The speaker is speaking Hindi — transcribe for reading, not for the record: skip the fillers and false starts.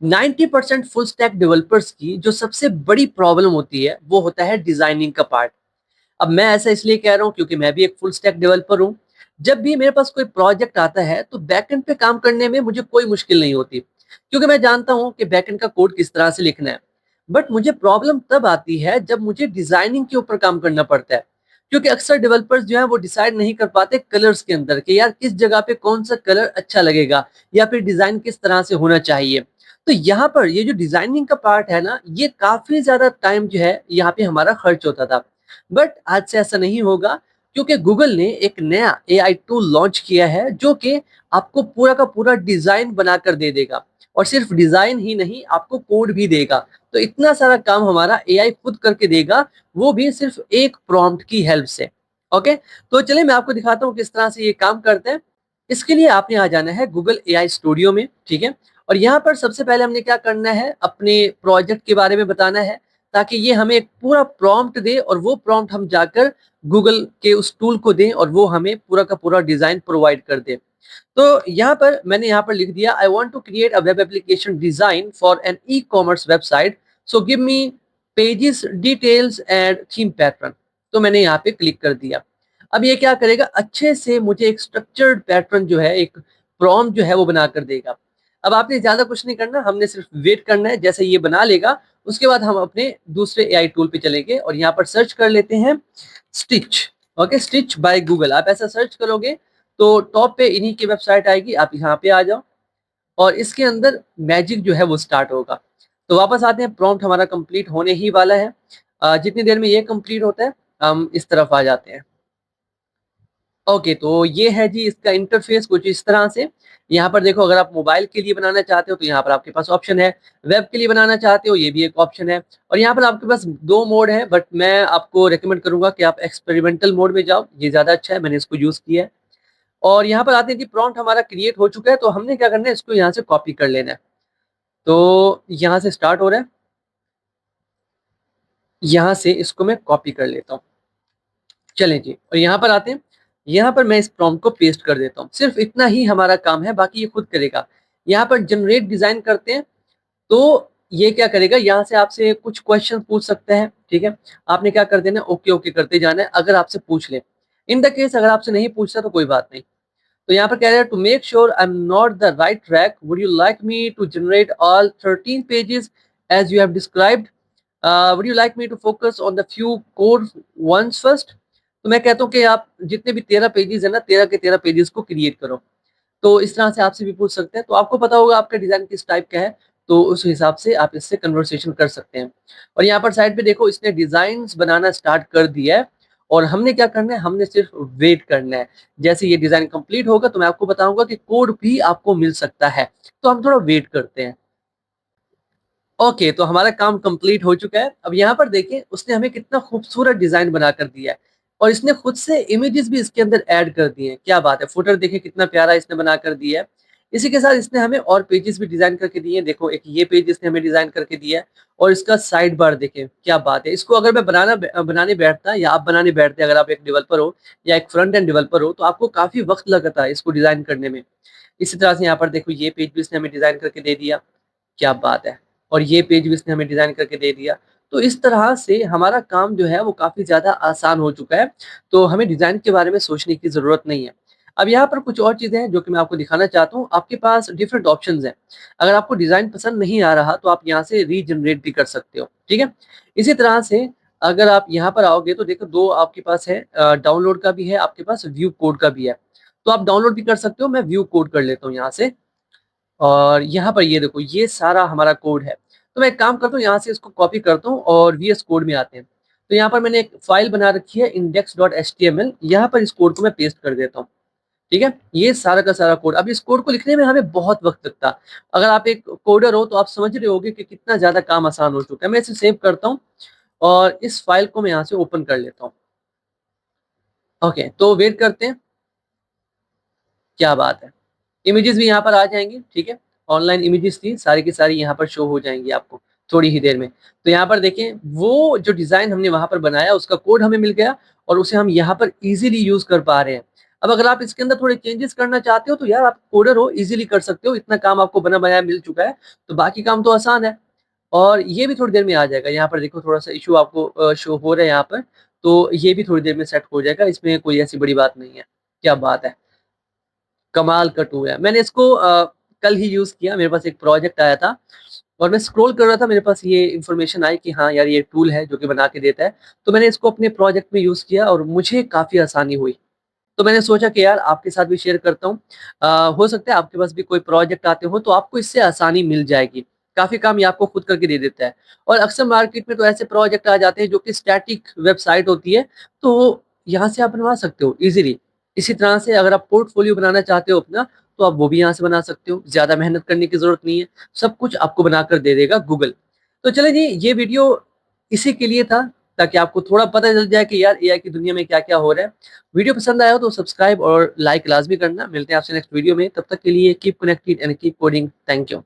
90% फुल स्टैक डेवलपर्स की जो सबसे बड़ी प्रॉब्लम होती है वो होता है डिजाइनिंग का पार्ट। अब मैं ऐसा इसलिए कह रहा हूँ क्योंकि मैं भी एक फुल स्टैक डेवलपर हूँ। जब भी मेरे पास कोई प्रोजेक्ट आता है तो बैकएंड पे काम करने में मुझे कोई मुश्किल नहीं होती, क्योंकि मैं जानता हूँ कि बैकएंड का कोड किस तरह से लिखना है। बट मुझे प्रॉब्लम तब आती है जब मुझे डिजाइनिंग के ऊपर काम करना पड़ता है, क्योंकि अक्सर डेवलपर्स जो है वो डिसाइड नहीं कर पाते कलर्स के अंदर कि यार किस जगह पे कौन सा कलर अच्छा लगेगा या फिर डिजाइन किस तरह से होना चाहिए। तो यहाँ पर ये जो डिजाइनिंग का पार्ट है ना, ये काफी ज्यादा टाइम जो है यहाँ पे हमारा खर्च होता था। बट आज से ऐसा नहीं होगा, क्योंकि गूगल ने एक नया एआई टूल लॉन्च किया है जो कि आपको पूरा का पूरा डिजाइन बनाकर दे देगा, और सिर्फ डिजाइन ही नहीं आपको कोड भी देगा। तो इतना सारा काम हमारा एआई खुद करके देगा, वो भी सिर्फ एक प्रॉम्प्ट की हेल्प से। ओके, तो चलिए मैं आपको दिखाता हूँ किस तरह से ये काम करते हैं। इसके लिए आपने आ जाना है गूगल एआई स्टूडियो में, ठीक है। और यहाँ पर सबसे पहले हमने क्या करना है, अपने प्रोजेक्ट के बारे में बताना है, ताकि ये हमें एक पूरा प्रॉम्प्ट दे और वो प्रॉम्प्ट हम जाकर गूगल के उस टूल को दें और वो हमें पूरा का पूरा डिजाइन प्रोवाइड कर दे। तो यहाँ पर मैंने यहाँ पर लिख दिया, I want to create a web application design for an e commerce website, so give me pages details and theme pattern. तो मैंने यहाँ पे क्लिक कर दिया। अब ये क्या करेगा, अच्छे से मुझे एक स्ट्रक्चर्ड पैटर्न जो है, एक प्रॉम्प्ट जो है वो बना कर देगा। अब आपने ज्यादा कुछ नहीं करना, हमने सिर्फ वेट करना है, जैसे ये बना लेगा उसके बाद हम अपने दूसरे एआई टूल पे चलेंगे और यहाँ पर सर्च कर लेते हैं stitch. Okay, stitch by Google, आप ऐसा सर्च करोगे तो टॉप पे इन्हीं की वेबसाइट आएगी, आप यहाँ पे आ जाओ और इसके अंदर मैजिक जो है वो स्टार्ट होगा। तो वापस आते हैं, प्रॉम्प्ट हमारा कंप्लीट होने ही वाला है। जितनी देर में ये कंप्लीट होता है हम इस तरफ आ जाते हैं। ओके, तो ये है जी इसका इंटरफेस कुछ इस तरह से। यहाँ पर देखो, अगर आप मोबाइल के लिए बनाना चाहते हो तो यहाँ पर आपके पास ऑप्शन है, वेब के लिए बनाना चाहते हो ये भी एक ऑप्शन है, और यहाँ पर आपके पास दो मोड है, बट मैं आपको रेकमेंड करूंगा कि आप एक्सपेरिमेंटल मोड में जाओ, ये ज्यादा अच्छा है, मैंने इसको यूज किया है। और यहाँ पर आते हैं जी, प्रॉम्प्ट हमारा क्रिएट हो चुका है, तो हमने क्या करना है, इसको यहाँ से कॉपी कर लेना है। तो यहाँ से स्टार्ट हो रहा है, यहाँ से इसको मैं कॉपी कर लेता हूँ। चलें जी, और यहाँ पर आते हैं, यहाँ पर मैं इस प्रॉम्प्ट को पेस्ट कर देता हूँ। सिर्फ इतना ही हमारा काम है, बाकी ये खुद करेगा। यहाँ पर जनरेट डिजाइन करते हैं, तो ये क्या करेगा, यहाँ से आपसे कुछ क्वेश्चन पूछ सकते हैं, ठीक है। आपने क्या कर देना, ओके ओके करते जाना है अगर आपसे पूछ ले। इन द केस अगर आपसे नहीं पूछता तो कोई बात नहीं। तो यहाँ पर कह रहा है, to make sure I am not the right track would you like me to generate all 13 pages as you have described, would you like me to focus on the few core ones first. तो मैं कहता हूँ कि आप जितने भी 13 पेजेस है ना, 13 के 13 पेजेस को क्रिएट करो। तो इस तरह से आपसे भी पूछ सकते हैं, तो आपको पता होगा आपका डिजाइन किस टाइप का है, तो उस हिसाब से आप इससे कन्वर्सेशन कर सकते हैं। और यहाँ पर साइड पे देखो, इसने डिजाइन बनाना स्टार्ट कर दिया है, और हमने क्या करना है, हमने सिर्फ वेट करना है। जैसे ये डिजाइन कंप्लीट होगा तो मैं आपको बताऊंगा कि कोड भी आपको मिल सकता है, तो हम थोड़ा वेट करते हैं। ओके, तो हमारा काम कंप्लीट हो चुका है। अब यहाँ पर देखें, उसने हमें कितना खूबसूरत डिजाइन बना कर दिया है, और इसने खुद से इमेजेस भी इसके अंदर ऐड कर दिए हैं। क्या बात है, फुटर देखें कितना प्यारा इसने बना कर दिया है। इसी के साथ इसने हमें और पेजेस भी डिजाइन करके दिए हैं। देखो, एक ये पेज इसने हमें डिजाइन करके दिया है, और इसका साइड बार देखें, क्या बात है। इसको अगर मैं बनाने बैठता या आप बनाने बैठते, अगर आप एक डेवलपर हो या एक फ्रंट एंड डेवलपर हो, तो आपको काफी वक्त लगता है इसको डिजाइन करने में। इसी तरह से यहाँ पर देखो, ये पेज भी इसने हमें डिजाइन करके दे दिया, क्या बात है। और ये पेज भी इसने हमें डिजाइन करके दे दिया। तो इस तरह से हमारा काम जो है वो काफी ज्यादा आसान हो चुका है, तो हमें डिजाइन के बारे में सोचने की जरूरत नहीं है। अब यहाँ पर कुछ और चीजें हैं जो कि मैं आपको दिखाना चाहता हूँ। आपके पास डिफरेंट ऑप्शंस हैं। अगर आपको डिजाइन पसंद नहीं आ रहा तो आप यहाँ से रीजनरेट भी कर सकते हो, ठीक है। इसी तरह से अगर आप यहाँ पर आओगे तो देखो, दो आपके पास है, डाउनलोड का भी है आपके पास, व्यू कोड का भी है। तो आप डाउनलोड भी कर सकते हो, मैं व्यू कोड कर लेता हूँ यहाँ से। और यहाँ पर ये देखो, ये सारा हमारा कोड है। तो मैं एक काम करता हूँ, यहाँ से इसको कॉपी करता हूँ और वीएस कोड में आते हैं। तो यहाँ पर मैंने एक फाइल बना रखी है index.html, यहाँ पर इस कोड को मैं पेस्ट कर देता हूँ, ठीक है। ये सारा का सारा कोड, अब इस कोड को लिखने में हमें बहुत वक्त लगता। अगर आप एक कोडर हो तो आप समझ रहे होगे कि कितना ज्यादा काम आसान हो चुका है। मैं इसे सेव करता हूँ और इस फाइल को मैं यहाँ से ओपन कर लेता हूँ। ओके, तो वेट करते हैं, क्या बात है। इमेजेस भी यहाँ पर आ जाएंगी, ठीक है। ऑनलाइन इमेजेस थी, सारी की सारी यहाँ पर शो हो जाएंगी आपको थोड़ी ही देर में। तो यहाँ पर देखें, वो जो डिजाइन हमने वहां पर बनाया उसका कोड हमें मिल गया, और उसे हम यहाँ पर इजीली यूज कर पा रहे हैं। अब अगर आप इसके अंदर थोड़े चेंजेस करना चाहते हो तो यार आप कोडर हो, इज़िली कर सकते हो, इतना काम आपको बना-बनाया मिल चुका है, तो बाकी काम तो आसान है। और ये भी थोड़ी देर में आ जाएगा, यहाँ पर देखो थोड़ा-सा इश्यू आपको शो हो रहा है यहाँ पर, तो ये भी थोड़ी देर में सेट हो जाएगा, इसमें कोई ऐसी बड़ी बात नहीं है। क्या बात है! कमाल का टूल है। मैंने इसको कल ही यूज़ किया, मेरे पास एक प्रोजेक्ट आया था और मैं स्क्रॉल कर रहा था, मेरे पास ये इन्फॉर्मेशन आई कि हाँ यार, ये टूल है जो कि बना के देता है। तो मैंने इसको अपने प्रोजेक्ट में यूज़ किया और मुझे काफ़ी आसानी हुई। तो मैंने सोचा कि यार आपके साथ भी शेयर करता हूँ। हो सकता है आपके पास भी कोई प्रोजेक्ट आते हो तो आपको इससे आसानी मिल जाएगी। काफ़ी काम ये आपको खुद करके दे देता है और अक्सर मार्केट में तो ऐसे प्रोजेक्ट आ जाते हैं जो कि स्टैटिक वेबसाइट होती है, तो यहाँ से आप बनवा सकते हो ईज़िली। इसी तरह से अगर आप पोर्टफोलियो बनाना चाहते हो अपना, तो आप वो भी यहाँ से बना सकते हो। ज़्यादा मेहनत करने की ज़रूरत नहीं है, सब कुछ आपको बनाकर दे देगा गूगल। तो चलिए जी, ये वीडियो इसी के लिए था ताकि आपको थोड़ा पता चल जाए कि यार एआई की दुनिया में क्या-क्या हो रहा है। वीडियो पसंद आया हो तो सब्सक्राइब और लाइक लाज़मी करना। मिलते हैं आपसे नेक्स्ट वीडियो में, तब तक के लिए keep connected and keep coding. Thank you.